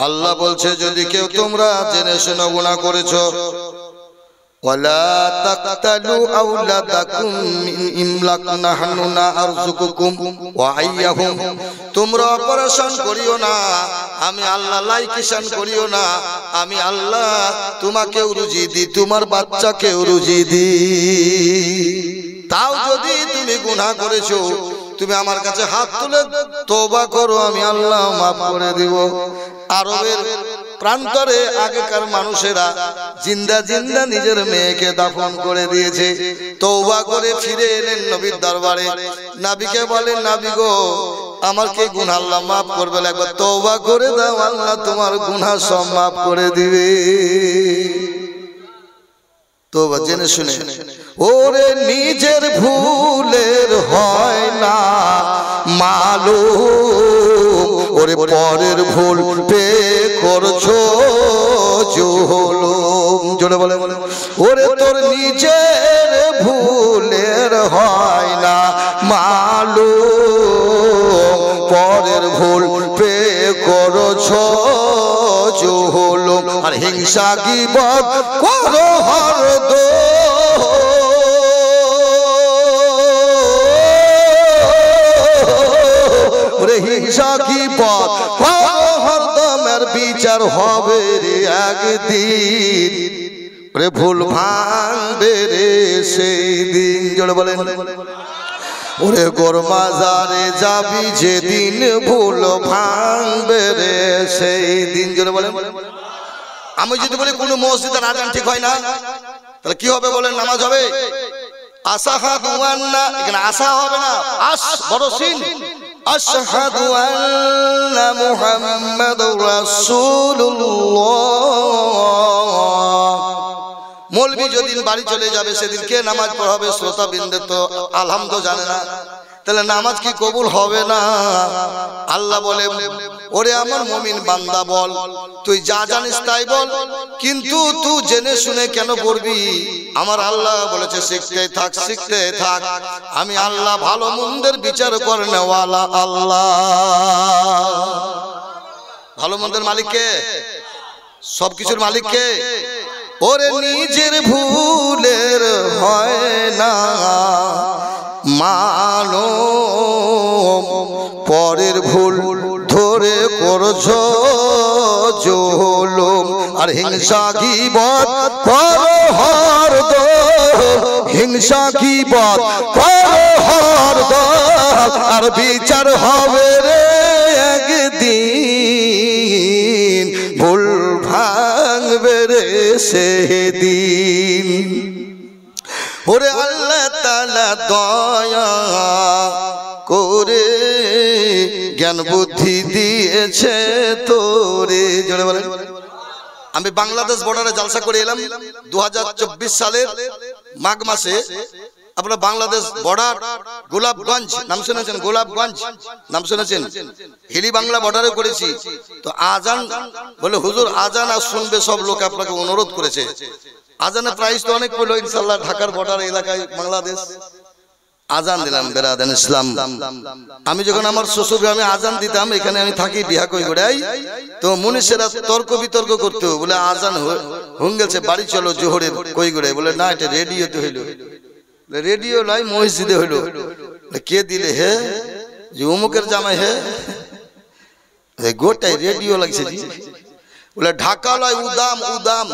আল্লাহ বলছে যদি কেউ তোমরা জেনে শুনে গুনাহ করেছো ওয়ালা তাকতালু আওলাদাকুম মিন ইমলাক নাহনু নারযুকুকুম ওয়া আইয়াহুম তোমরা অপারেশন করিও না আমি আল্লাহ লাইকেশন করিও না আমি আল্লাহ তোমাকেও রুজি দিই তোমার বাচ্চাকেও রুজি দিই তাও যদি তুমি গুনাহ করেছো তুমি আমার কাছে হাত তুলে তওবা করো আমি আল্লাহ maaf করে দিব আরবের প্রান্তরে আগেকার মানুষেরা জিন্দা জিন্দা নিজের মেয়েকে দাফন করে দিয়েছে তওবা করে ফিরে এলেন নবীর দরবারে নবীকে বলেন নবী গো আমার কি গুনাহ আল্লাহ maaf করবে একবার তওবা করে দাও আল্লাহ তোমার গুনাহ সব maaf করে দিবে তওবা জেনে শুনে ওরে নিজের ভুলের হয় না মালুম ওরে পরের ভুল পে করছো জুলুম জোরে বলে ওরে তোর নিজের ভুলের হয় না মালুম পরের ভুল পে করছো জুলুম আর হিংসা গীবত করো হরদম হিংসা কি পথ হরদমের বিচার হবে রে একদিন রে ভুল ভাঙবে রে সেই দিন জোরে বলেন ওরে গোর মাজারে যাবি যেদিন ভুল ভাঙবে রে সেই দিন জোরে বলেন আমি যদি বলি কোন মসজিদের আজান ঠিক হয় না তাহলে কি হবে বলেন নামাজ হবে আসাহাদু আন্না এখানে আসা হবে না আস বড় সিন আশহাদু আন্না মুহাম্মাদুর রাসূলুল্লাহ মৌলভী যেদিন বাড়ি চলে যাবে সেদিন কে নামাজ পড়াবে শ্রোতাবৃন্দ তো আলহামদুলিল্লাহ জানে না তাহলে নামাজ কি কবুল হবে না আল্লাহ বলে ওরে আমার মুমিন বান্দা বল তুই যা জানিস তাই বল কিন্তু তুই জেনে শুনে কেন পড়বি আমার আল্লাহ বলেছে শিখতে থাক আমি আল্লাহ ভালো মন্দের বিচার করেনওয়ালা আল্লাহ ভালো মন্দের মালিক কে সবকিছুর মালিক কে ওরে নিজের ভুলের হয় না মানো পরের ভুল ধরে করছো জুলুম আর হিংসা গীবত করো হরদম হিংসা গীবত করো হরদম আর বিচার হবে রে একদিন ভুল ভাঙবে রে সেদিন ওরে আল্লাহ তাআলা দয়া করে জ্ঞান বুদ্ধি দিয়েছে তোরে জোরে বলেন আমি বাংলাদেশ বর্ডারে জলসা করে এলাম 2024 সালের মাঘ মাসে আপনারা বাংলাদেশ বর্ডার গোলাপগঞ্জ নাম শুনেছেন গোলাপগঞ্জ নাম শুনেছেন হিলি বাংলা বর্ডারে করেছি তো আজান বলে হুজুর আজান আর শুনবে সব লোক আপনাকে অনুরোধ করেছে আজানের প্রাইস তো অনেক পড়লো ইনশাআল্লাহ ঢাকার বর্ডার এলাকায় বাংলাদেশ আজান দিলাম বেরাদান ইসলাম আমি যখন আমার শ্বশুর গ্রামে আজান দিতাম এখানে আমি থাকি বিহা কই গড়াই তো মনীষীরা তর্ক বিতর্ক করতে বলে আজান হয়ে গেছে বাড়ি চলো জোহরের কই গড়াই বলে না এটা রেডিওতে হইলো রেডিও নয় মসজিদে হইলো কে দিলে হে যে অমুকের জামাই হে গোটাই রেডিও লাগছে জি বলে ঢাকা লয় উদাম উদাম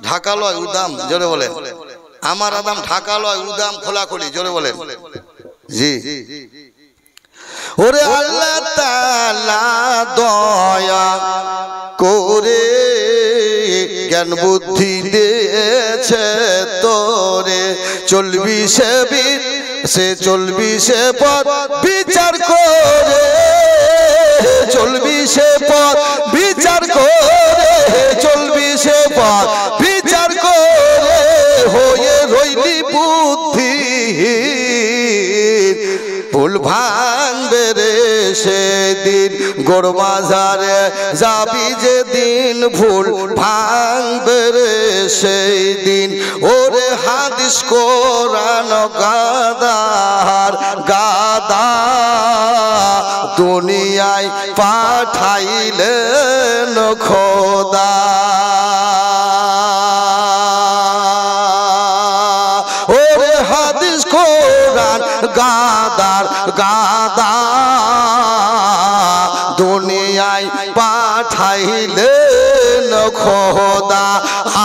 ঢাকা লয় উদাম জোরে বলেন আমার আদাম ঢাকা লয় উদাম খোলাখুলি জোরে বলেন জি ওরে আল্লাহ তাআলা দয়া করে জ্ঞান বুদ্ধি দিয়েছে তোরে চলবি সে পথ বিচার করে চলবি সে পথ বিচার করে চলবি সে পথ বিচার করে হয়ে রইলি বুদ্ধি ভুল ভাঙবে রে সেদিন গোর মাজারে যাবি যেদিন ভুল ভাঙবে রে সেই দিন ওরে হাদিস কোরআন গাদার গাদা দুনিয়ায় পাঠাইলেন খোদা ওরে হাদিস কোরআন গাদার গাদা দুনিয়ায় পাঠাইলেন খোদা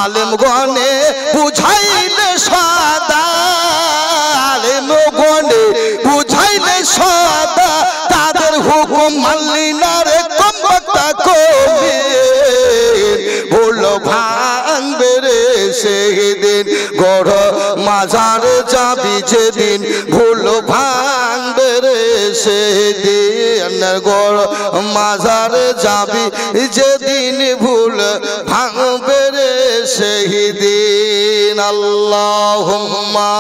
আলেম গনে বুঝাইলে সাদা আলেম গনে বুঝাইলে সাদা তাদের হুকুম মানলি না রে কমটা কবি ভুল ভাঙবে রে সেদিন গড় মাজার যাবি যেদিন ভুল ভাঙবে রে সেদিন গড় মাজার যাবি যেদিন ভুল ভাঙবে রে সেদিন আল্লাহুম্মা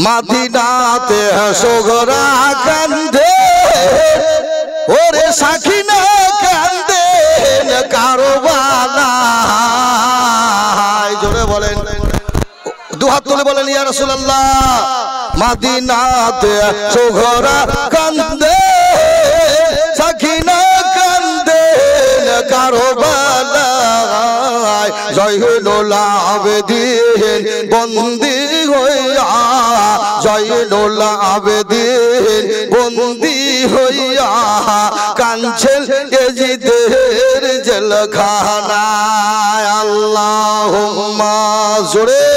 মদিনাতে সোগরা কান্দে ওরে সাকিনা কান্দে কারবালায় জোরে বলেন দুহাত তুলে বলেন ইয়া রাসূলুল্লাহ মদিনাতে সোগরা কান্দে সাকিনা কান্দে কারবালায় জয়নুল আবেদিন বন্দী হইয়া জয়নুল আবেদিন বন্দী হইয়া কাঁদছেন ইয়াজিদের জেলখানায় আল্লাহুম্মা জোরে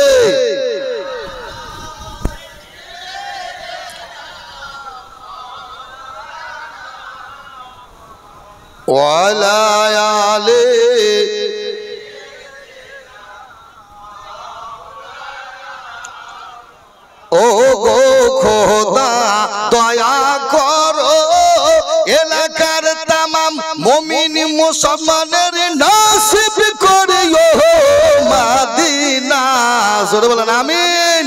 ওয়ালা আলে ও গো খোদা দয়া করো এলাকার তামাম মুমিন মুসলমানের নসিব করিও মদিনা জোরে বলেন আমিন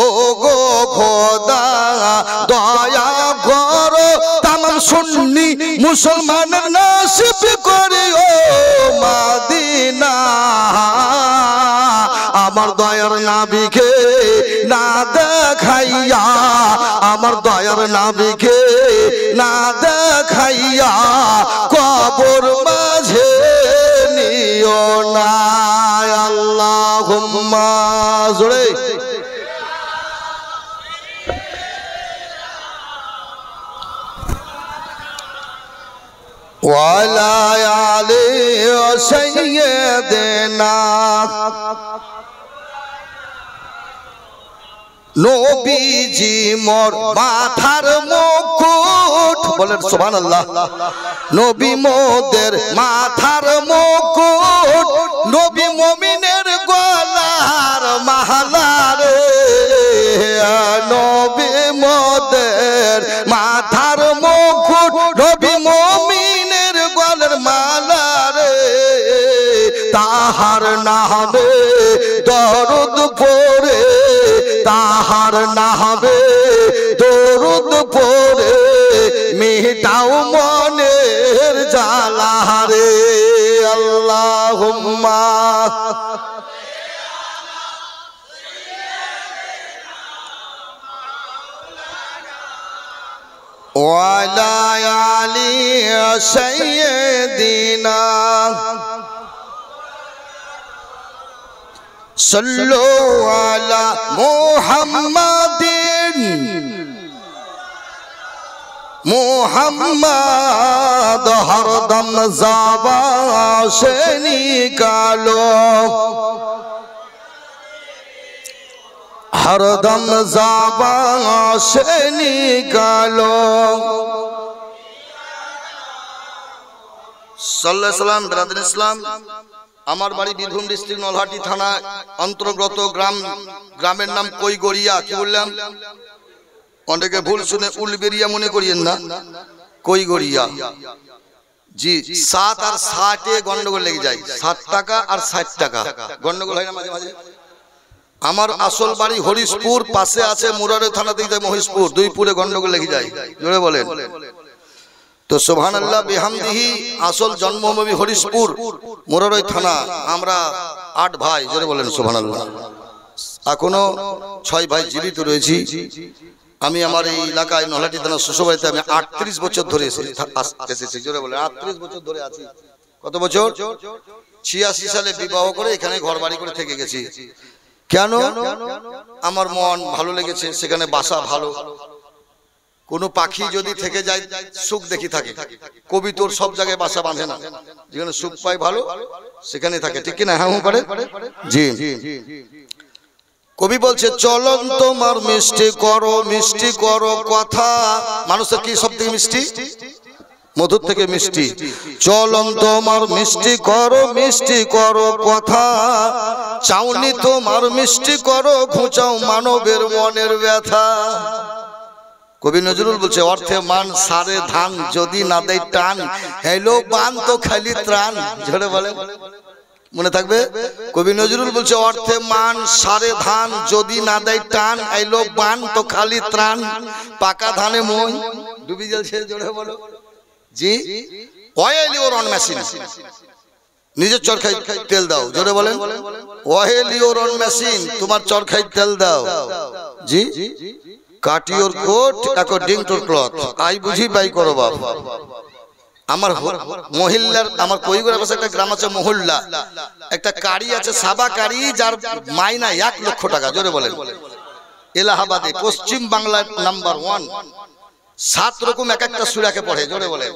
ও গো খোদা দয়া করো তামাম সুন্নি মুসলমানের নসিব করিও মদিনা আমার দয়ার নবীকে না দেখাইয়া আমার দয়ার নবীকে না দেখাইয়া কবর মাঝে নিও না আল্লাহুম্মা জোরে ওয়ালা আলি সাইয়্যিদিনা নবীজি মোর মাথার মুকুট বলেন সুবহানাল্লাহ নবী মোদের মাথার মুকুট নবী মুমিনের গলার মালা রে নবী মোদের মাথার মুকুট নবী মুমিনের গলার মালা রে তাহার নামে দরুদ পড়ে তাহার নামে দরুদ পড়ে মিটাও মনের জ্বালা রে আল্লাহুম্মা ওয়ালা আলি সাইয়্যিদিনা সল্লু আলা মুহাম্মাদিন মুহাম্মদ হরদম যাবা সে নিকালো হরদম যাবা সে নিকালো সাল্লাল্লাহু আলাইহি সাল্লাম ব্রাদার ইসলাম আমার বাড়ি বীরভূম ডিস্ট্রিক্ট নলহাটি থানা অন্তর্গত গ্রামের নাম কৈগড়িয়া কি বললাম অনেকে ভুল শুনে উলবেরিয়া মনে করিয়েন না কৈগড়িয়া জি 7 আর 60 এ গন্ডগোল লেগে যায় 7 টাকা আর 60 টাকা গন্ডগোল হয় না মাঝে মাঝে আমার আসল বাড়ি হরিশপুর পাশে আছে মুরারে থানা থেকে যায় মহিষপুর দুইপুরে গন্ডগোল লেগে যায় জোরে বলেন তো সুবহানাল্লাহ বিহামদিহি আসল জন্মভূমি হরিশপুর মুরারই থানা আমরা 8 ভাই জোরে বলেন সুবহানাল্লাহ এখনো 6 ভাই জীবিত রয়েছি আমি আমার এই এলাকায় নলহাটি থানা শ্বশুরবাড়িতে আমি 38 বছর ধরে এসেছি। জোরে বলে 38 বছর ধরে আছি। কত বছর? 86 সালে বিবাহ করে এখানে ঘর বাড়ি করে থেকে গেছি। কেন? আমার মন ভালো লেগেছে, সেখানে বাসা ভালো। কোনো পাখি যদি থেকে যায় সুখ দেখি থাকে, কবি তোর সব জায়গায় বাসা বাঁধে না, যেখানে সুখ পায় ভালো সেখানে থাকে, ঠিক কিনা? হ্যাঁ করে জি। কবি বলছে চলন তোমার মিষ্টি করো কথা। মানুষের কি সব থেকে মিষ্টি? মধুর থেকে মিষ্টি। চলন তোমার মিষ্টি করো কথা, চাউনি তোমার মিষ্টি করো ঘুচাও মানবের মনের ব্যথা। কবি নজরুল বলছে অর্থে মান সারে ধান যদি না দেয় টান, হেলো বান তো খালি ত্রাণ। ঝরে বলে মনে থাকবে। কবি নজরুল বলছে অর্থে মান সারে ধান যদি না দেয় টান, এলো বান তো খালি ত্রাণ, পাকা ধানে মই ডুবি যাচ্ছে। জোরে বলো জি। অয়েল ইওর অন মেশিন, নিজের চরখাই তেল দাও। জোরে বলেন অয়েল ইওর অন মেশিন, তোমার চরখাই তেল দাও। জি। Cut your coat according to cloth, আই বুঝি বাই করো বাপ। আমার মহিলার, আমার কইগুড়া পাশে একটা গ্রাম আছে মহল্লা, একটা কারি আছে সাবা কারি, যার মাইনা 1 লক্ষ টাকা। জোরে বলেন এলাহাবাদে, পশ্চিম বাংলার নাম্বার 1। 7 রকম এক একটা সূরাকে পড়ে। জোরে বলেন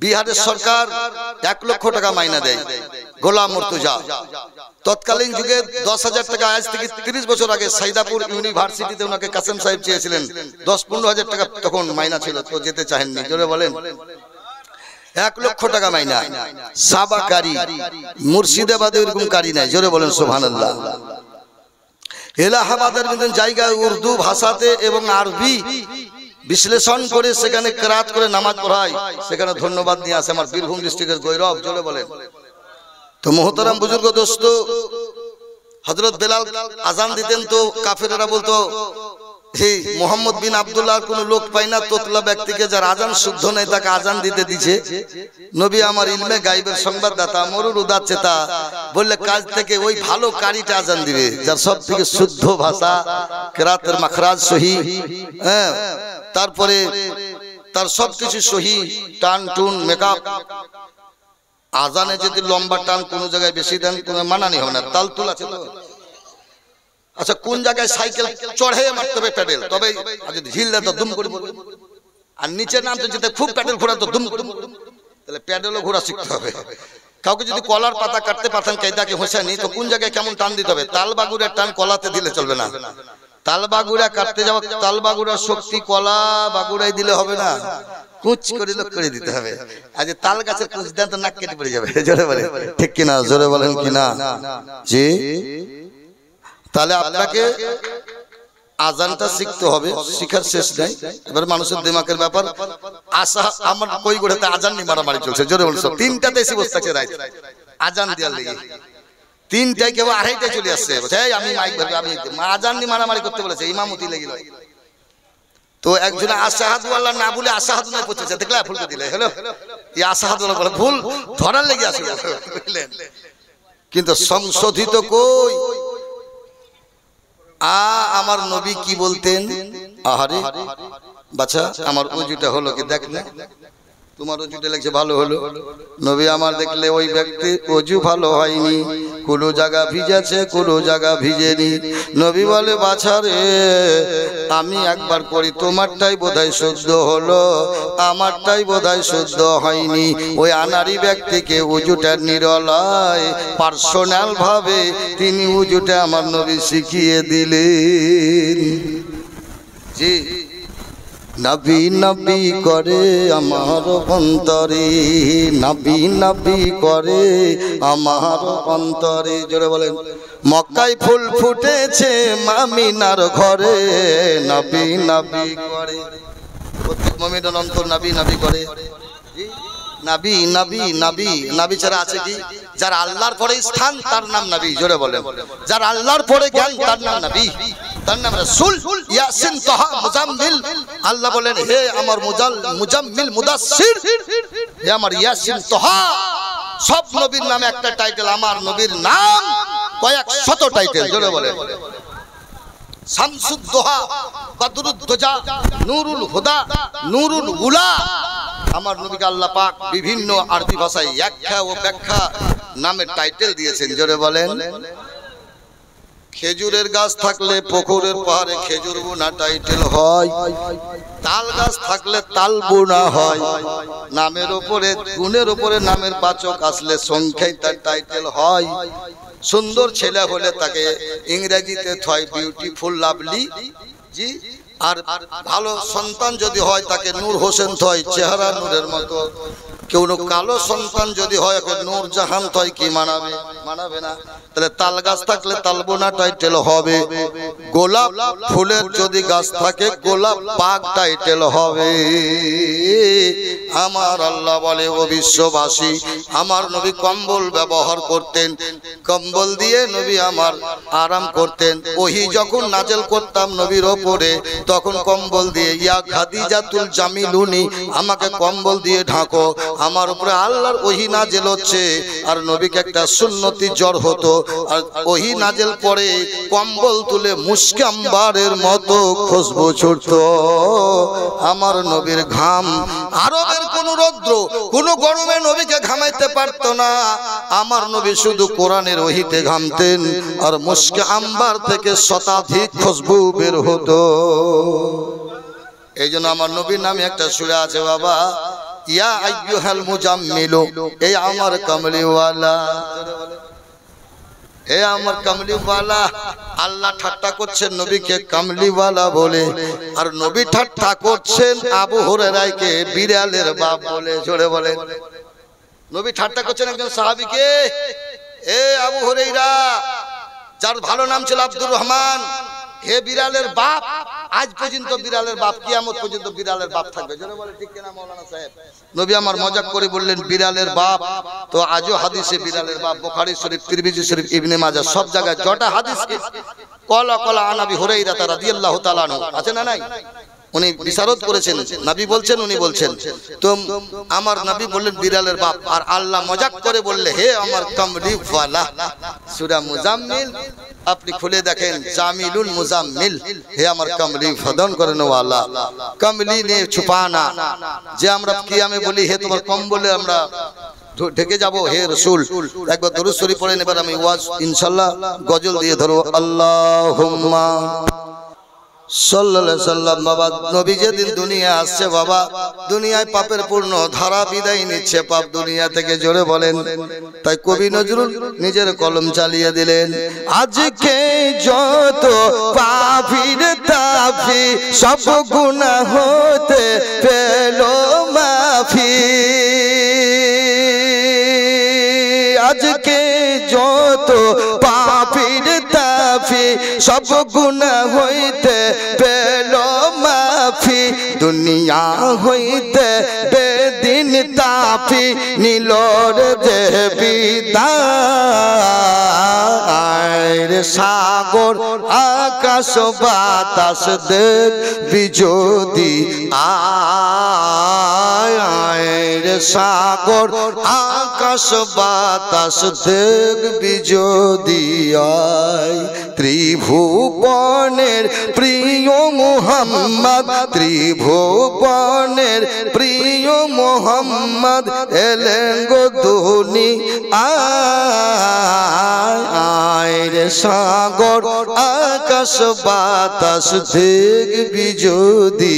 বিহারের সরকার 1 লক্ষ টাকা মাইনা দেয়। গোলাম মুর্তজা তৎকালীন যুগে 10,000 টাকা, আজ থেকে 30 বছর আগে সাইদাপুর ইউনিভার্সিটিতে ওনাকে কাসেম সাহেব চেয়েছিলেন, 10-15 হাজার টাকা তখন মাইনা ছিল, তো যেতে চাহেননি। জোরে বলেন 1 লক্ষ টাকা মাইনা। সাবা কারি, মুর্শিদাবাদে এরকম কারি নাই। জোরে বলেন সুবহানাল্লাহ। এলাহাবাদের মতন জায়গায় উর্দু ভাষাতে এবং আরবি বিশ্লেষণ করে সেখানে কেরাত করে নামাজ পড়ায়, সেখানে ধন্যবাদ নিয়ে আসে আমার বীরভূম ডিস্ট্রিক্টের গৌরব। জোরে বলেন। তো মোহতারাম বুজুর্গ দোস্ত, হযরত বেলাল আজান দিতেন তো কাফেরেরা বলতো হে মোহাম্মদ বিন আব্দুল্লাহর কোন লোক পাই না তোতলা ব্যক্তিকে যার আজান শুদ্ধ নেই তাকে আজান দিতে দিছে। নবী আমার ইলমে গায়বের সংবাদদাতা, মরুর উদারচেতা, বললে কাজ থেকে ওই ভালো কারিটা আজান দিবে যার সব থেকে শুদ্ধ ভাষা, কেরাতের মাখরাজ সহি, হ্যাঁ, তারপরে তার সবকিছু সহি, টান টুন মেকআপ। আজানে যদি লম্বা টান কোন জায়গায় বেশি দেন কোনো মানানি হবে না, তাল তুল আছে তো। আচ্ছা কোন জায়গায় সাইকেল চড়ে মারতে হবে প্যাডেল, তবে যদি ঝিল দেয় তো দুম করে বলবে, আর নিচে নামতে যেতে খুব প্যাডেল ঘোরা তো দুম দুম, তাহলে প্যাডেলও ঘোরা শিখতে হবে। কাউকে যদি কলার পাতা কাটতে পারতেন কায়দাকে হোসেনি, তো কোন জায়গায় কেমন টান দিতে হবে, তাল বাগুড়ের টান কলাতে দিলে চলবে না। তাল বাগুড়া কাটতে যাওয়া, তাল বাগুড়ার শক্তি কলা বাগুড়াই দিলে হবে না, কুচ করে লোক করে দিতে হবে। আজ তাল গাছের কুচ দেন তো নাক কেটে পড়ে যাবে। জোরে বলেন ঠিক কিনা? জোরে বলেন কিনা? জি। তাহলে আপনাকে আজানটা শিখতে হবে, শিখার শেষ নাই। এবার মানুষের দিমাগের ব্যাপার। আশা আমার কই গোড়াতে আজান নি মারামারি চলছে। জোরে বলছো 3টাতে এসে বসে থাকছে রাত আজান দেওয়ার লেগে, 3টায় কেউ 2:30টায় চলে আসছে, আমি মাইক ধরবে, আমি আজান নি মারামারি করতে বলেছে, ইমামতি লেগেল। তো একজন আশাহাদু আল্লাহ না বলে আশাহাদু না পড়ছে, দেখলে ফুলকে দিলে হলো এই আশাহাদু আল্লাহ বলে ভুল ধরার লেগে আসে, বুঝলেন? কিন্তু সংশোধিত কই? আমার নবী কি বলতেন? আহারে বাচ্চা আমার ওজুটা হলো কি দেখ না, তোমার ওজুটা লাগছে ভালো হলো। নবী আমার দেখলে ওই ব্যক্তি ওজু ভালো হয়নি, কোনো জায়গা ভিজেছে কোনো জায়গা ভিজেনি। নবী বলে বাছা রে আমি একবার করি, তোমারটাই বোধহয় শুদ্ধ হলো, আমারটাই বোধহয় শুদ্ধ হয়নি। ওই আনারি ব্যক্তিকে উজুটা নিরলায় পার্সোনাল ভাবে তিনি উজুটা আমার নবী শিখিয়ে দিলেন। জি। নবী নবী করে আমার অন্তরে, নবী নবী করে আমার অন্তরে। জোরে বলেন মক্কায় ফুল ফুটেছে মামিনার ঘরে, নবী নবী করে। প্রত্যেক মুমিনের অন্তর নবী নবী করে। নবী নবী নবী নবী ছাড়া আছে কি? যার আল্লাহর পরে স্থান তার নাম নবী। জোরে বলেন যার আল্লাহর পরে জ্ঞান তার নাম নবী, তার নাম রাসূল। ইয়াসিন তাহা মুজাম্মিল, আল্লাহ বলেন হে আমার মুজাম্মিল মুদাসসির, হে আমার ইয়াসিন তাহা। সব নবীর নামে একটা টাইটেল, আমার নবীর নাম কয়েক শত টাইটেল। জোরে বলেন শামসুদ্দোহা, বদরুদ্দোজা, নূরুল হুদা, নূরুল উলা। আমার নবীকে আল্লাহ পাক বিভিন্ন আরবি ভাষায় ব্যাখ্যা ও ব্যাখ্যা নামের টাইটেল দিয়েছেন। জোরে বলেন। খেজুরের গাছ থাকলে পুকুরের পাহাড়ে খেজুর বোনা টাইটেল হয়, তাল গাছ থাকলে তাল বোনা হয়, নামের উপরে গুণের উপরে নামের বাচক আসলে সংখ্যায় তার টাইটেল হয়। সুন্দর ছেলে হলে তাকে ইংরেজিতে হয় বিউটিফুল লাভলি জি, আর ভালো সন্তান যদি হয় তাকে নূর হোসেন হয়, চেহারা নূরের মতো। কেউ কালো সন্তান যদি হয় নূর জাহান হয়, কি মানাবে? মানাবে না। তাহলে তাল গাছ থাকলে তালবোনা টাইটেল হবে, গোলাপ ফুলের যদি গাছ থাকে গোলাপ পাক টাইটেল হবে। আমার আল্লাহ বলে, ও বিশ্ববাসী, আমার নবী কম্বল ব্যবহার করতেন, কম্বল দিয়ে নবী আমার আরাম করতেন। ওহি যখন নাজেল করতাম নবীর ওপরে, তখন কম্বল দিয়ে, ইয়া খাদিজাতুল জামিলুনি, আমাকে কম্বল দিয়ে ঢাকো। আমার উপরে আল্লাহর ওহি নাজেল হচ্ছে, আর নবীকে একটা সুন্নতি জ্বর হতো, আর ওহি নাজেল পরে কম্বল তুলে মুশকে আম্বারের মতো খুশবু ছুটতো। আমার নবীর ঘাম, আরবের কোন রৌদ্র কোন গরমে নবীকে ঘামাইতে পারতো না। আমার নবী শুধু কোরআনের ওহিতে ঘামতেন, আর মুশকে আম্বার থেকে শতাধিক খুশবু বের হতো। এই জন্য আমার নবীর নামে একটা সূরা আছে বাবা, ইয়া আইয়ুহাল মুজাম্মিলু, এই আমার কামলিওয়ালা, হে আমার কামলিওয়ালা। আল্লাহ ঠাট্টা করছেন নবীকে কামলিওয়ালা বলে, আর নবী ঠাট্টা করছেন আবু হুরায়রাকে বিড়ালের বাপ বলে। জোরে বলেন। নবী ঠাট্টা করছেন একজন সাহাবীকে, এ আবু হুরায়রা, যার ভালো নাম ছিল আব্দুর রহমান, হে বিড়ালের বাপ। আজ পর্যন্ত বিড়ালের বাপ, কিয়ামত পর্যন্ত বিড়ালের বাপ থাকবে। জোরে বলে ঠিক কিনা মাওলানা সাহেব? নবী আমার মজাক করে বললেন বিড়ালের বাপ, তো আজও হাদিসে বিড়ালের বাপ, বুখারী শরীফ, তিরমিজি শরীফ, ইবনে মাজাহ সব জায়গায় জটা হাদিস কলা কলা আন আবি হুরায়রা রাদিয়াল্লাহু তাআলা আনহু আছে না নাই? উনি বিশারদ করেছেন, নবী বলছেন, উনি বলছেন। তো আমার নবী বললেন বিড়ালের বাপ, আর আল্লাহ মজাক করে বললে, হে আমার কামলিওয়ালা। সূরা মুজাম্মিল আপনি খুলে দেখেন, জামিলুল মুজাম্মিল, হে আমার কামলি ফদন করেন ওয়ালা। কামলি নে ছুপানা, যে আমরা কিয়ামে বলি হে তোমার কম্বলে আমরা ঢেকে যাব, হে রাসূল। একবার দরুদ শরীফ পড়েন, এবার আমি ওয়াজ ইনশাআল্লাহ গজল দিয়ে ধরো। আল্লাহুম্মা সাল্লাল্লাহু আলাইহি সাল্লাম। বাবা নবী যেদিন দুনিয়া আসছে বাবা, দুনিয়ায় পাপের পূর্ণ ধারা বিদায় নিচ্ছে, পাপ দুনিয়া থেকে। জোরে বলেন। তাই কবি নজরুল নিজের কলম চালিয়ে দিলেন, আজকে যত পাপীর তাপি সব গুনাহ হতে পেল মাফি, আজকে যত পাপীর তাপি সব গুনাহ হইতে পেল মাফি, দুনিয়া হইতে বেদিন তাপি নীলর যে বিদায়, সাগর আকাশ বাতাস দেখবি যদি আয়, সাগর আকাশ বাতাস দেখবি যদি আয়, ত্রিভুবনের প্রিয় মুহাম্মদ, ত্রিভুবনের প্রিয় মুহাম্মদ এলেন গো দুনিয়ায়, সাগর আকাশ বাতাস দেখবি যদি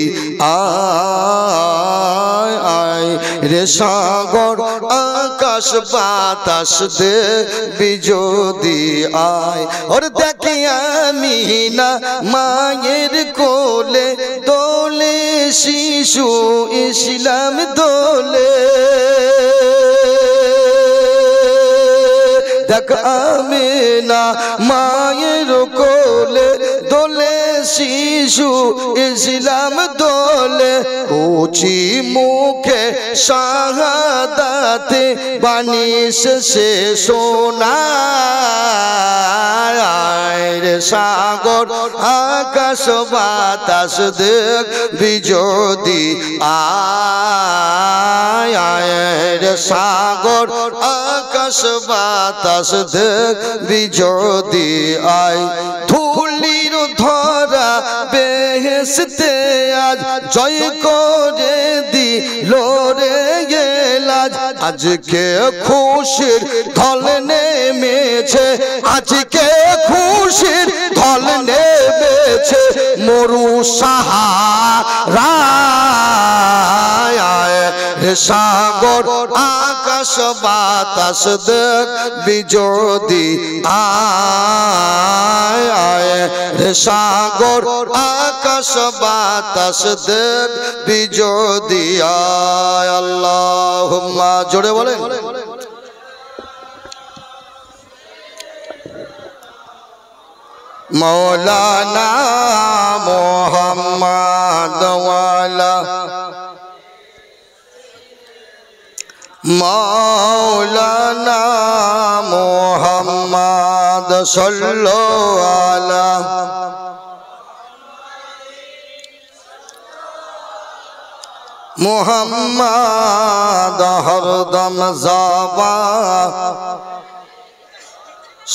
আয়, রে সাগর আকাশ বাতাস দেখবি যদি আয়। ওর দেখি আমি না মায়ের কোলে দোলে শিশু ইসলাম দোলে, দেখ আমি না মায়ের কোলে দোলে শিশু ইসলাম দোলে, কচি মুখে শাহাদাতে বাণী শেষে শোনায়, সাগর আকাশ বাতাস দেখবি যদি আয়, সাগর আকাশ বাতাস দেখবি যদি আয়, ধুল কুলির ধরা বেহেশতে আজ জয় করে দিল রে গেলাজ আজকে খুশির ঢল নেমেছে আজকে খুশির ঢল নেমেছে মরু সাহারা সাগর আকাশ বাতাস দেখবি যদি আয় সাগর আকাশ বাতাস দেখবি যদি আয় আল্লাহুম্মা জোরে বলেন মৌলানা মুহাম্মদ ওয়ালা মৌলানা মুহাম্মদ সাল্লাল্লাহু আলা মুহাম্মদ হরদম জাবা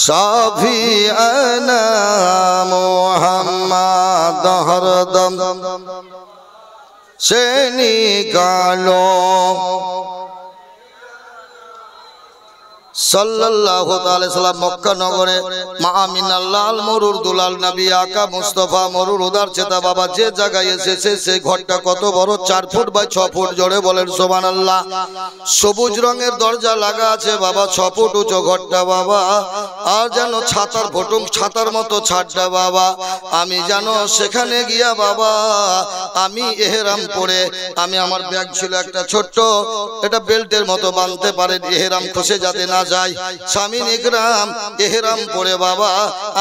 শাফিআনা মুহাম্মদ হরদম সেনি গালো সাল্লাল্লাহু তাআলা সাল্লাম মক্কা নগরে মা আমিনার লাল মরুর দুলাল নবী আকা মুস্তাফা মরুর উদার চেতা বাবা যে জায়গায় এসেছে সেই ঘরটা কত বড় 4 ফুট বাই 6 ফুট জোরে বলেন সুবহানাল্লাহ সবুজ রঙের দরজা লাগা আছে বাবা 6 ফুট উঁচু ঘরটা বাবা আর যেন ছাতার ফটুম ছাতার মতো ছাদটা বাবা আমি যেন সেখানে গিয়া বাবা আমি ইহরাম পরে আমি আমার ব্যাগ ছিল একটা ছোট্ট এটা বেল্টের মতো বাঁধতে পারে ইহরাম খসে যাতে না যায় শামিন ইকরাম ইহরাম পরে বাবা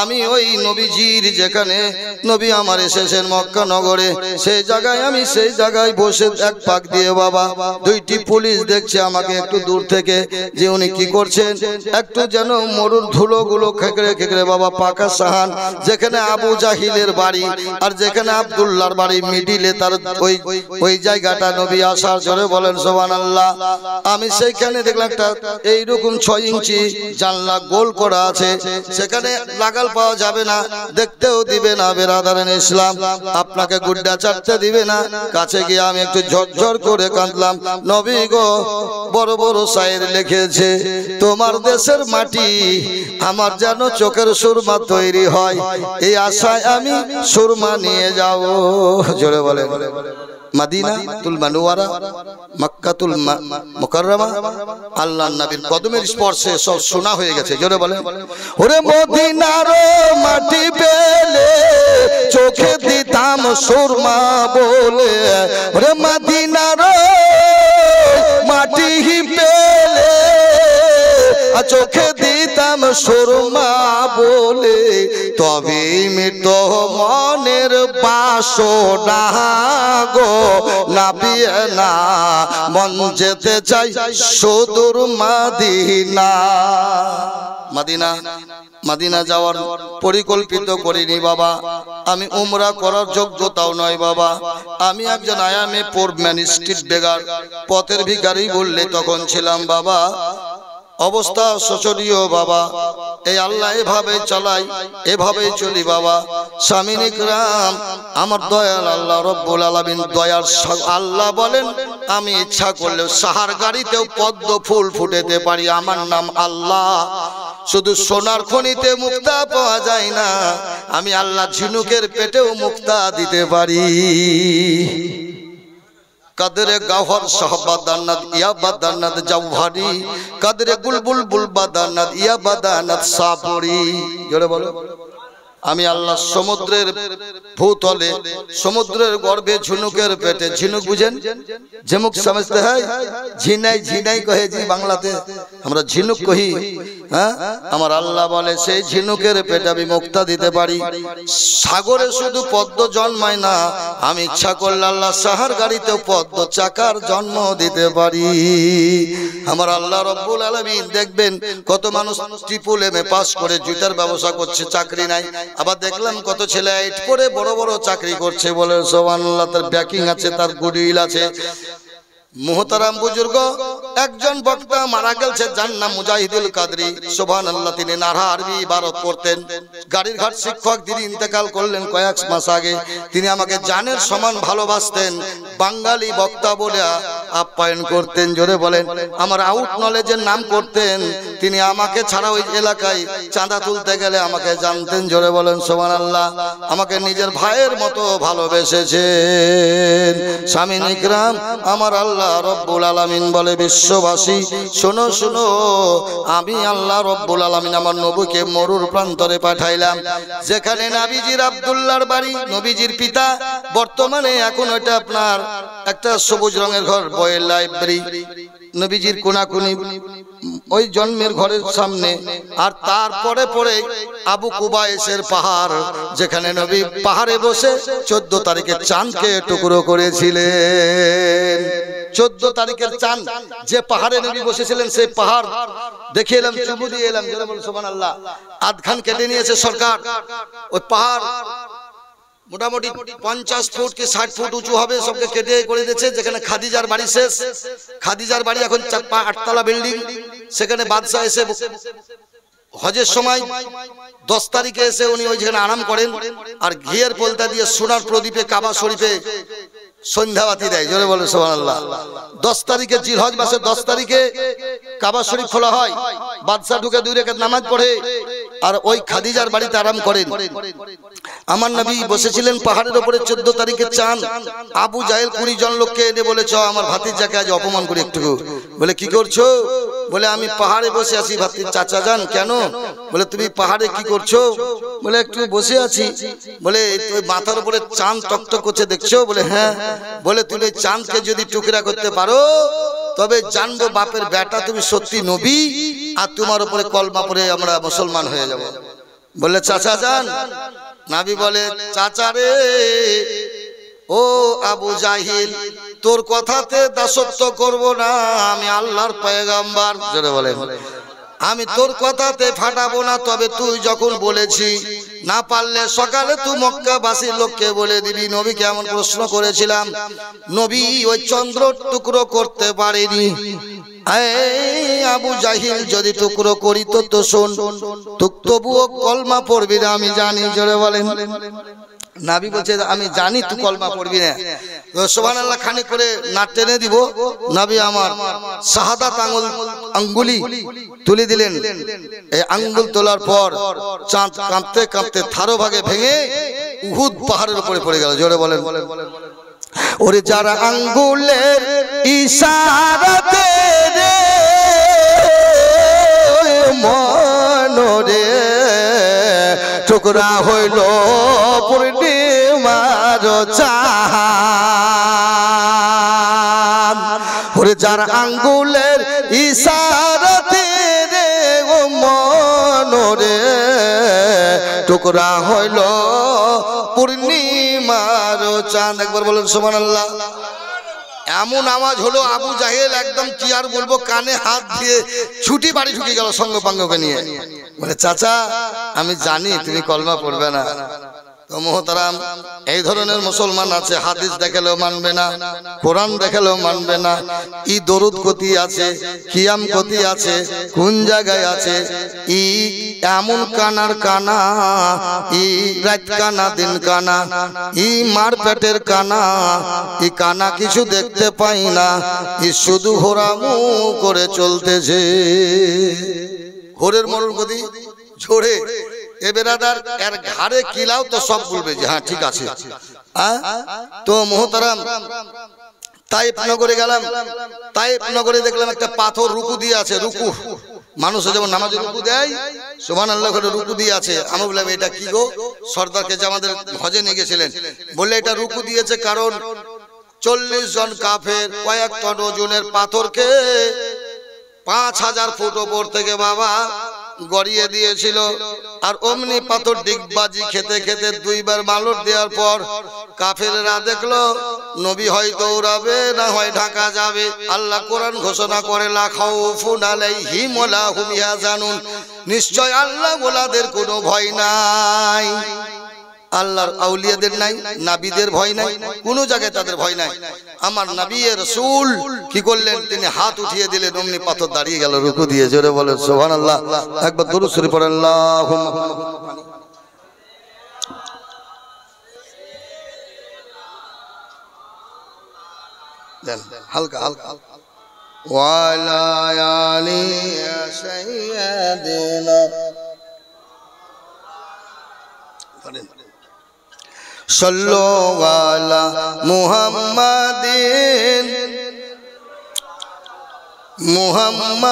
আমি ওই নবীজির যেখানে নবী আমার এসেছেন মক্কা নগরে সেই জায়গায় আমি সেই জায়গায় বসে এক পাক দিয়ে বাবা দুইটি পুলিশ দেখছে আমাকে একটু দূর থেকে যে উনি কি করছেন একটু যেন মরুর ধুলোগুলো খেকড়ে খেকড়ে বাবা পাকা সাহান যেখানে আবু জাহিলের বাড়ি আর যেখানে আব্দুল্লাহর বাড়ি মিডিলে তার ওই জায়গাটা নবী আসার জোরে বলেন সুবহানাল্লাহ আমি সেইখানে দেখলাম একটা এইরকম 6 ইঞ্চি জানলা গোল করা আছে সেখানে লাগাল পাওয়া যাবে না দেখতেও দিবে না বেরাদারান ইসলাম আপনাকে গুড্ডা চাটতে দিবে না কাছে গিয়ে আমি একটু ঝরঝর করে কাঁদলাম নবী গো বড় বড় শায়ের লিখেছে তোমার দেশের মাটি আমার যেন চোখের সুরমা তৈরি হয় এই আশায় আমি সুরমা নিয়ে যাব জোরে বলেন মদিনাতুল মুনাওয়ারা মক্কাতুল মুকাররমা আল্লাহর নবীর কদমের স্পর্শে সব শোনা হয়ে গেছে জোরে বলেন ওরে মদিনার মাটি পেলে চোখে দিতাম সুরমা বলে ওরে মদিনার মাটি পেলে চোখে দিতাম সুরমা বলে তবে মিটো মনের বাসনা গো নাবিয়ে না মন যেতে চাই সুদূর মদিনা মদিনা মদিনা যাওয়ার পরিকল্পিত করিনি বাবা আমি উমরা করার যোগ্যতাও নয় বাবা আমি একজন আয়ামে পোর ম্যান স্ট্রিট বেগার পথের ভিখারি বললে তখন ছিলাম বাবা অবস্থা শোচনীয় বাবা এই আল্লাহ এভাবে চালাই এভাবেই চলি বাবা শামিন ইকরাম আমার দয়াল আল্লাহ রব্বুল আলামিন দয়ার আল্লাহ বলেন আমি ইচ্ছা করলেও সাহার গাড়িতেও পদ্ম ফুল ফুটেতে পারি আমার নাম আল্লাহ শুধু সোনার খনিতে মুক্তা পাওয়া যায় না আমি আল্লাহ ঝিনুকের পেটেও মুক্তা দিতে পারি কাদরে গাওহর শাহবাদানাত ইয়া বাদানাত জাওহারি কাদরে বুলবুল বুলবাদানাত ইয়া বাদানাত সাপুরি জোরে বলো আমি আল্লাহ সমুদ্রের ভূতলে সমুদ্রের গর্ভে ঝিনুকের পেটে ঝিনুক বুঝেন ঝিনুক समझते हैं ঝিনাই ঝিনাই কহে জি বাংলাতে আমরা ঝিনুক কহি হ্যাঁ আমার আল্লাহ বলে সেই ঝিনুকের পেটে আমি মুক্তা দিতে পারি সাগরে শুধু পদ্ম জন্মায় না আমি ইচ্ছা করলে আল্লাহ সাহার গাড়িতেও পদ্ম চাকার জন্ম দিতে পারি আমার আল্লাহ রব্বুল আলামিন দেখবেন কত মানুষ ট্রিপল এমএ পাস করে জুতার ব্যবসা করছে চাকরি নাই আবার দেখলাম কত ছেলে 8 পড়ে বড় বড় চাকরি করছে বলে সুবহানাল্লাহ তার ব্যাকিং আছে তার গুডউইল আছে মুহতারাম বুজুর্গ একজন বক্তা মারা গেছে, যার নাম মুজাহিদুল কাদরি সুবহানাল্লাহ। তিনি নারা আরবি ইবারত পড়তেন। গাড়ির ঘাট শিক্ষক, তিনি ইন্তেকাল করলেন কয়েক মাস আগে। তিনি আমাকে জানের সমান ভালোবাসতেন, বাঙালি বক্তা বলে আপ্যায়ন করতেন। জোরে বলেন। আমার আউট নলেজের নাম করতেন। তিনি আমাকে ছাড়া ওই এলাকায় চাঁদা তুলতে গেলে আমাকে জানতেন। জোরে বলেন সুবহানাল্লাহ। আমাকে নিজের ভাইয়ের মতো ভালোবেসেছেন। স্বামী ইকরাম, আমার আল্লাহ রব্বুল আলামিন বলে, বিশ্ববাসী শোনো শোনো, আমি আল্লাহ রব্বুল আলামিন আমার নবীকে মরুর প্রান্তরে পাঠাইলাম, যেখানে নবীজির আব্দুল্লাহর বাড়ি, নবীজির পিতা। বর্তমানে এখন ওইটা আপনার একটা সবুজ রঙের ঘর, বইয়ের লাইব্রেরি। নবীজির কোনাকুনি ওই জন্মের ঘরের সামনে। আর তারপরে পরে আবু কুবাইসের পাহাড়, যেখানে নবী পাহাড়ে বসে 14 তারিখে চাঁদকে টুকরো করেছিলেন। 14 তারিখের চাঁদ যে পাহাড়ে নবী বসেছিলেন, সেই পাহাড় দেখে এলাম, চুমু দিয়ে এলাম। জোরে বলুন সুবহানাল্লাহ। আধখান কেটে নিয়েছে সরকার। ওই পাহাড় মোটামুটি 50 ফুট কি 60 ফুট উঁচু হবে, সবকে কেটে করে দিয়েছে। যেখানে খাদিজার বাড়ি শেষ, খাদিজার বাড়ি এখন 4-8 তলা বিল্ডিং। সেখানে বাদশা এসে হজের সময় 10 তারিখে এসে উনি ওই যেখানে আরাম করেন, আর ঘিয়ের পোলতা দিয়ে সোনার প্রদীপে কাবা শরীফে সন্ধ্যাবাতি দেয়। জোরে বলে সুবহানাল্লাহ। 10 তারিখে জিলহজ মাসের 10 তারিখে কাবা শরীফ খোলা হয়। বাদশা ঢুকে 2 রাকাত নামাজ পড়ে আর ওই খাদিজার বাড়িতে আরাম করেন। আমার নবী বসেছিলেন পাহাড়ের উপরে। 14 তারিখে চাঁদ। আবু জাহেল 20 জন লোককে এনে বলেছ, আমার ভাতিজাকে আজ অপমান করি একটু। বলে কি করছো? বলে আমি পাহাড়ে বসে আছি। ভাতির চাচা যান, কেন? বলে তুমি পাহাড়ে কি করছো? বলে একটু বসে আছি। বলে ওই মাথার উপরে চাঁদ টকটক করছে, দেখছো? বলে হ্যাঁ। বলে তুমি চাঁদকে যদি টুকরা করতে পারো, তবে জানবো বাপের বেটা তুমি সত্যি নবী, আর তোমার উপরে কলমা পড়ে আমরা মুসলমান হয়ে যাব। বলে চাচা যান। নবী বলে, চাচা রে, ও আবু জাহিল, তোর কথাতে দাসত্ব করব না, আমি আল্লাহর পয়গম্বর। জোরে বলেন। আমি তোর কথাতে ফাটাবো না, তবে তুই যখন বলেছি, না পারলে সকালে তুই মক্কাবাসীর লোককে বলে দিবি নবী কেমন প্রশ্ন করেছিলাম। নবী ওই চন্দ্র টুকরো করতে পারেনি। আবু জাহিল, যদি টুকরো করি তো শোন, তবুও কলমা পড়বি না, আমি জানি। জোরে বলেন। নবী বলছে, আমি জানি তুই কলমা পড়বি না। সুবহানাল্লাহ খানি করে না টেনে দিব। নবী আমার শাহাদাত আঙ্গুলি তুলে দিলেন। এই আঙ্গুল তোলার পর চাঁদ কাঁপতে কাঁপতে 13 ভাগে ভেঙে উহুদ পাহাড়ের উপরে পড়ে গেল। জোরে বলেন। ওরে যারা আঙ্গুলের ইশারাতে রে মনরে টুকরা হইল পূর্ণিমার চাঁদ। ওরে যার আঙ্গুলের ইশারাতে রে ও মনরে টুকরা হইল পূর্ণিমার চাঁদ। একবার বলেন সুবহানাল্লাহ। এমন আওয়াজ হলো, আবু জাহেল একদম কি আর বলবো, কানে হাত দিয়ে ছুটি বাড়ি ঢুকে গেল সঙ্গ পাঙ্গকে নিয়ে। বলে চাচা, আমি জানি তুমি কলমা পড়বে না। তো মোহতারাম, এই ধরনের মুসলমান আছে, হাদিস দেখালেও মানবে না, কোরআন দেখালেও মানবে না। ই দরুদ কতি আছে, কিয়াম কতি আছে, কোন জায়গায় আছে? ই এমন কানার কানা, ই রাত কানা দিন কানা, ই মার পেটের কানা, ই কানা কিছু দেখতে পাই না, ই শুধু হোরামু করে চলতেছে। হোরের মরুর গতি ঝোড়ে এ বেরাদার এর ঘাড়ে কিলাও তো সব বলবে যে হ্যাঁ ঠিক আছে। তো মোহতারাম, তাইফ নগরে গেলাম। তাইফ নগরে দেখলাম একটা পাথর রুকু দিয়ে আছে। রুকু মানুষে যেমন নামাজে রুকু দেয়, সুবহানাল্লাহ করে রুকু দিয়ে আছে। আমি বললাম এটা কি গো? সর্দারকে যে আমাদের হজে নিয়ে গেছিলেন, বললে এটা রুকু দিয়েছে কারণ 40 জন কাফের কয়েক টন ওজনের পাথরকে 5000 ফুট ওপর থেকে বাবা গড়িয়ে দিয়েছিল। আর অমনি পাথর ডিগবাজি খেতে খেতে 2 বার মালট দেওয়ার পর কাফেররা দেখলো নবী হয় দৌড়াবে, না হয় ঢাকা যাবে। আল্লাহ কোরআন ঘোষণা করে, লা খাউফুন আলাইহিম ওয়ালা হুম ইয়াহজানুন, নিশ্চয় আল্লাহ ওয়ালাদের কোনো ভয় নাই। আল্লাহর আউলিয়াদের নাই, নাবিদের ভয় নাই, কোনো জায়গায় তাদের ভয় নাই। আমার নবী রাসূল কি করলেন, তিনি হাত উঠিয়ে দিলেন, অমনি পাথর দাঁড়িয়ে গেল রুকু দিয়ে। জোরে বলেন সুবহানাল্লাহ। একবার দরুদ শরীফ পড়েন আল্লাহুম্মা। দেন হালকা হালকা। ওয়ালা আলি সাইয়্যিদিনা সাল্লু আলা মুহাম্মাদিন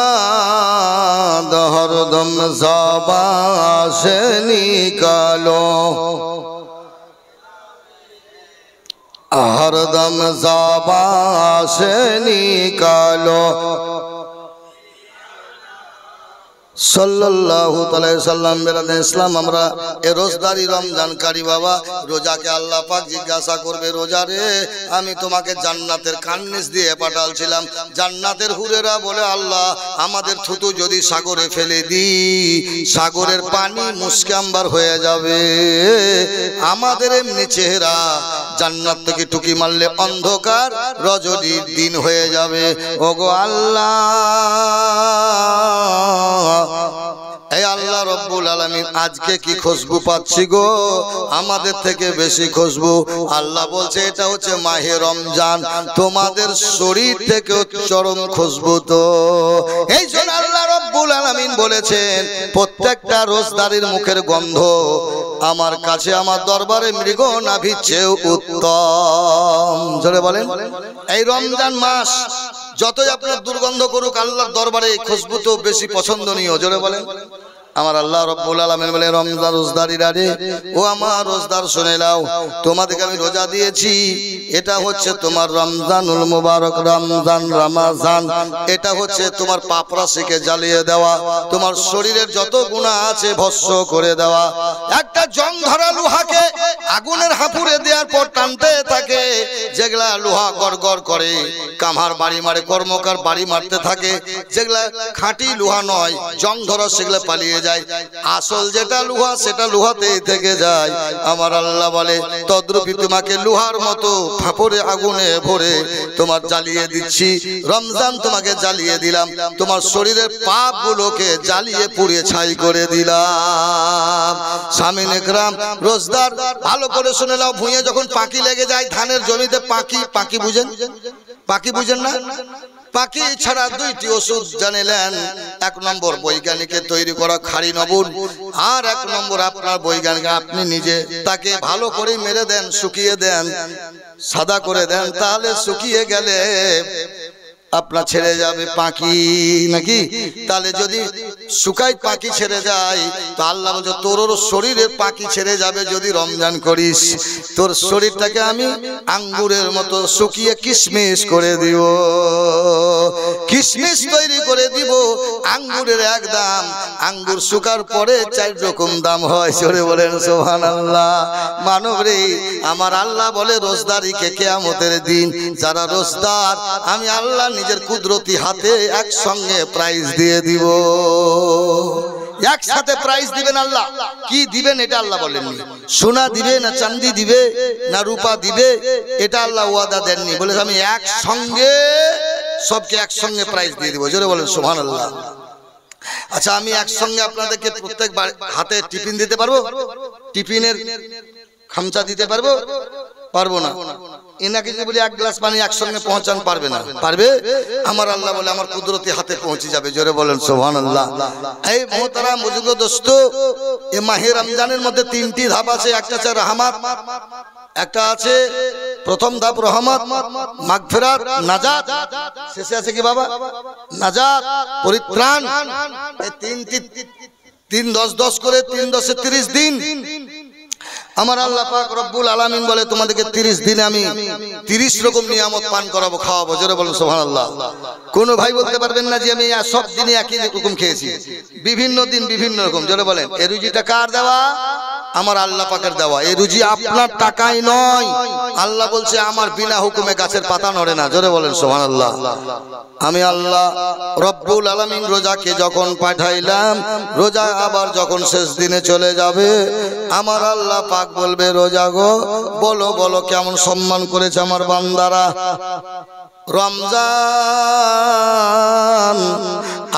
মুহাম্মাদ হরদম ज़बां से निकालो, हरदम ज़बां से निकालो सल्लल्लाहु अलैहि वसल्लम। मेरा इस्लाम আমরা এ রোজদারি রমজানকারী বাবা, রোজাকে আল্লাহ পাক জিজ্ঞাসা করবে, রোজা রে আমি তোমাকে জান্নাতের কান্নিস দিয়ে পাঠালছিলাম। জান্নাতের হুরেরা বলে, আল্লাহ আমাদের থুতু যদি সাগরে ফেলে দিই, সাগরের পানি মুশকে আম্বার হয়ে যাবে, আমাদের এমনি চেহারা জান্নাত থেকে টুকি মারলে অন্ধকার রজনীর দিন হয়ে যাবে। ওগো আল্লাহ, এই আল্লাহ রব্বুল আলামিন আজকে কি খুশবু পাচ্ছি গো, আমাদের থেকে বেশি খুশবু। আল্লাহ বলছে এটা হচ্ছে মাহে রমজান, তোমাদের শরীর থেকে চরম খুশবু। তো এই জন্য আল্লাহ রব্বুল আলামিন বলেছেন প্রত্যেকটা রোজদারির মুখের গন্ধ আমার কাছে, আমার দরবারে মৃগ নাভির চেয়েও উত্তম। জোরে বলেন, এই রমজান মাস যতই আপনার দুর্গন্ধ করুক, আল্লাহর দরবারে খুশবু তো বেশি পছন্দনীয়। জোরে বলেন। আমার আল্লাহ রব্বুল আলামিন বলে, রমজান রোজদারিরা রে, ও আমার রোজদার শুনে নাও, তোমাদেরকে আমি রোজা দিয়েছি, এটা হচ্ছে তোমার রমজানুল মুবারক, রমজান রমাজান। এটা হচ্ছে তোমার পাপ রাশিকে জ্বালিয়ে দেওয়া, তোমার শরীরের যত গুনাহ আছে ভস্ম করে দেওয়া। একটা জং ধরা লোহাকে আগুনের হাঁপুড়ে দেওয়ার পর টানতে থাকে, যেগুলা লোহা গড়গড় করে, কামহার বাড়ি মারে, কর্মকার বাড়ি মারতে থাকে, যেগুলা খাঁটি লোহা নয়, জং ধরা, সেগুলা পালিয়ে যায়। আসল যেটা লোহা সেটা লোহাতেই থেকে যায়। আমার আল্লাহ বলে, তদ্রূপী তোমাকে লোহার মতো ফাঁপড়ে আগুনে ভরে তোমার জ্বালিয়ে দিচ্ছি। রমজান তোমাকে জ্বালিয়ে দিলাম, তোমার শরীরের পাপগুলোকে জ্বালিয়ে পুড়িয়ে ছাই করে দিলাম। সামিন একরাম রোজদার ভালো করে শুনে নাও, ভুঁইয়ে যখন পাখি লেগে যায়, ধানের জমিতে পাখি, পাখি বুঝেন, পাখি বুঝেন না? পাখি ছাড়া দুইটি ওষুধ জানিলেন। এক নম্বর বৈজ্ঞানিকের তৈরি করা খাড়ি নবুন, আর এক নম্বর আপনার বৈজ্ঞানিক, আপনি নিজে তাকে ভালো করে মেরে দেন, শুকিয়ে দেন, সাদা করে দেন, তাহলে শুকিয়ে গেলে আপনার ছেড়ে যাবে পাখি, নাকি? তাহলে যদি শুকাই পাখি ছেড়ে যায়, তো আল্লাহ বলছে তোর শরীরের পাখি ছেড়ে যাবে যদি রমজান করিস। তোর শরীরটাকে আমি আঙ্গুরের মতো শুকিয়ে কিশমিশ করে দিব, কিশমিশ তৈরি করে দিব। আঙ্গুরের এক দাম, আঙ্গুর শুকার পরে 4 রকম দাম হয়। জোরে বলেন সুবহানাল্লাহ। মানব রে, আমার আল্লাহ বলে রোজদারিকে কিয়ামতের দিন যারা রোজদার, আমি আল্লাহ নিজের কুদরতি হাতে একসঙ্গে প্রাইজ দিয়ে দিব। একসাথে প্রাইজ দিবেন আল্লাহ। কি দিবেন এটা আল্লাহ বলেননি। সোনা দিবে না চাঁদি দিবে না রূপা দিবে, এটা আল্লাহ ওয়াদা দেননি। বলে আমি একসঙ্গে সবকে একসঙ্গে প্রাইজ দিয়ে দিব। জোরে বলেন সুবহানাল্লাহ। আচ্ছা, আমি একসঙ্গে আপনাদেরকে প্রত্যেক হাতে টিফিন দিতে পারবো? টিফিনের খামচা দিতে পারবো? পারবো না। এনাকে যদি বলি 1 গ্লাস পানি একসঙ্গে পৌঁছান, পারবে না? পারবে? আমার আল্লাহ বলে আমার কুদরতি হাতে পৌঁছে যাবে। জোরে বলেন সুবহানাল্লাহ। এই মোহতারাম বুজুর্গ দোস্ত, এই মাহে রমজানের মধ্যে 3টি ধাপ আছে। একটা আছে রহমত, একটা আছে প্রথম ধাপ রহমত, মাগফিরাত, নাজাত, শেষে আছে কি বাবা? নাজাত, পরিত্রাণ। এই 3 10 10 করে 3 10 এ 30 দিন। আমার আল্লাহ পাক রব্বুল আলামিন বলে তোমাদেরকে 30 দিনে আমি 30 রকম নিয়ামত পান করাবো, খাওয়াবো। জোরে বলেন সুবহানাল্লাহ। কোন ভাই বলতে পারবেন না যে আমি সব দিনে একই রকম খেয়েছি, বিভিন্ন দিন বিভিন্ন রকম। জোরে বলেন। এই রুজিটা কার দেওয়া? আমার আল্লাহ পাকের দেওয়া, এই রুজি আপনার টাকায় নয়। আল্লাহ বলছে আমার বিনা হুকুমে গাছের পাতা নড়ে না। জোরে বলেন সুবহানাল্লাহ। আমি আল্লাহ রব্বুল আলামিন রোজাকে যখন পাঠাইলাম, রোজা আবার যখন শেষ দিনে চলে যাবে, আমার আল্লাহ পাক বলবে রোজা গো বলো বলো কেমন সম্মান করেছে আমার বান্দারা। রমজান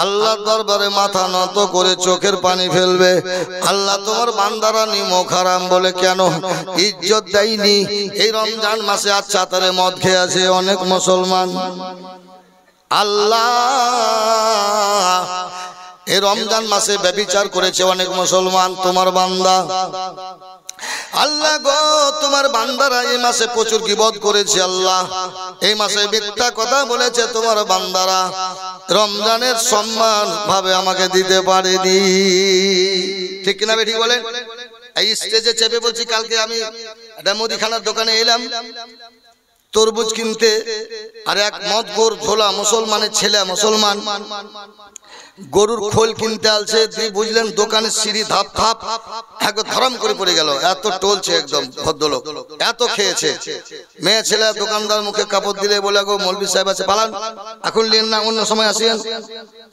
আল্লাহর দরবারে মাথা নত করে চোখের পানি ফেলবে। আল্লাহ তোমার বান্দারা নিমক হারাম বলে কেন ইজ্জত দেয়নি। এই রমজান মাসে আচ্ছা তারে মদ খেয়ে আছে অনেক মুসলমান। আল্লাহ এই রমজান মাসে ব্যভিচার করেছে অনেক মুসলমান তোমার বান্দা। আল্লাহ গো তোমার বান্দারা এই মাসে প্রচুর গীবত করেছে। আল্লাহ এই মাসে মিথ্যা কথা বলেছে তোমার বান্দারা, রমজানের সম্মান ভাবে আমাকে দিতে পারেনি। ঠিক কিনা বেঠিক বলেন? এই স্টেজে চেপে বলছি, কালকে আমি একটা মুদিখানার দোকানে এলাম তরমুজ কিনতে, আর এক মদখোর ঝোলা মুসলমানের ছেলে, মুসলমান গরুর খোল কিনতে আসছে। বুঝলেন দোকানের সিঁড়ি ধাপ ধাপ একদম ধরম করে পড়ে গেল, এত টলছে একদম ভদ্রলোক, এত খেয়েছে। মেয়ে ছেলে দোকানদার মুখে কাপড় দিলে বলে গো মৌলভী সাহেব আছে পালান, এখন নিন না অন্য সময় আসেন।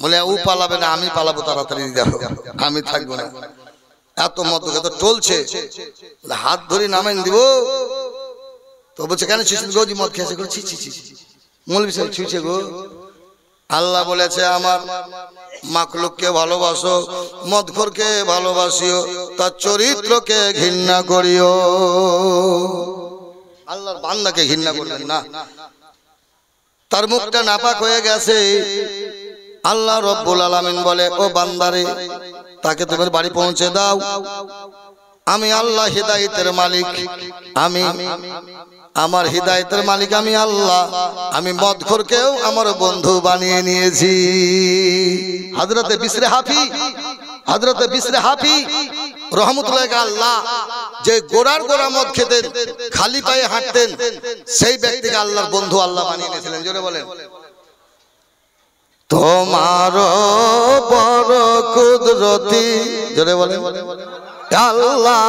বলে ও পালাবে না, আমি পালাবো, তাড়াতাড়ি দেখো আমি থাকবো না। এত মদ এত টলছে, হাত ধরে নামেন দিব তো বলছে কেন ছুঁচি গো মদ খেয়েছে গো, ছি ছি ছি মৌলভী সাহেব ছুঁচে গো। আল্লাহ বলেছে আমার মাখলুককে ভালোবাসো, মদখোরকে ভালোবাসিও, তার চরিত্রকে ঘৃণা করিও। আল্লাহর বান্দাকে ঘৃণা করবেন না, তার মুখটা নাপাক হয়ে গেছে। আল্লাহ রব্বুল আলামিন বলে ও বান্দারে তাকে তোমার বাড়ি পৌঁছে দাও। আমি আল্লাহ হিদায়াতের মালিক, আমি আমার হিদায়াতের মালিক আমি আল্লাহ। আমি মদখোরকেও আমার বন্ধু বানিয়ে নিয়েছি। হযরতে বিসরে হাফি রহমতুল্লাহ আল্লাহ যে গোড়ার গোড়া মদ খেতেন, খালি পায়ে হাঁটতেন, সেই ব্যক্তিকে আল্লাহর বন্ধু আল্লাহ বানিয়ে নিয়েছিলেন। জোরে বলেন তোমার বড় কুদরতি। জোরে বলেন আল্লাহ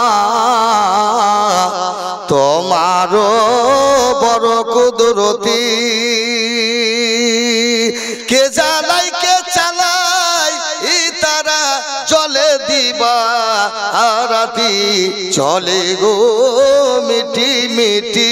তোমার বড় কুদরতি। কে জ্বালাই কে চালাই তারা চলে দিবা রাতি, চলে গো মিটি মিটি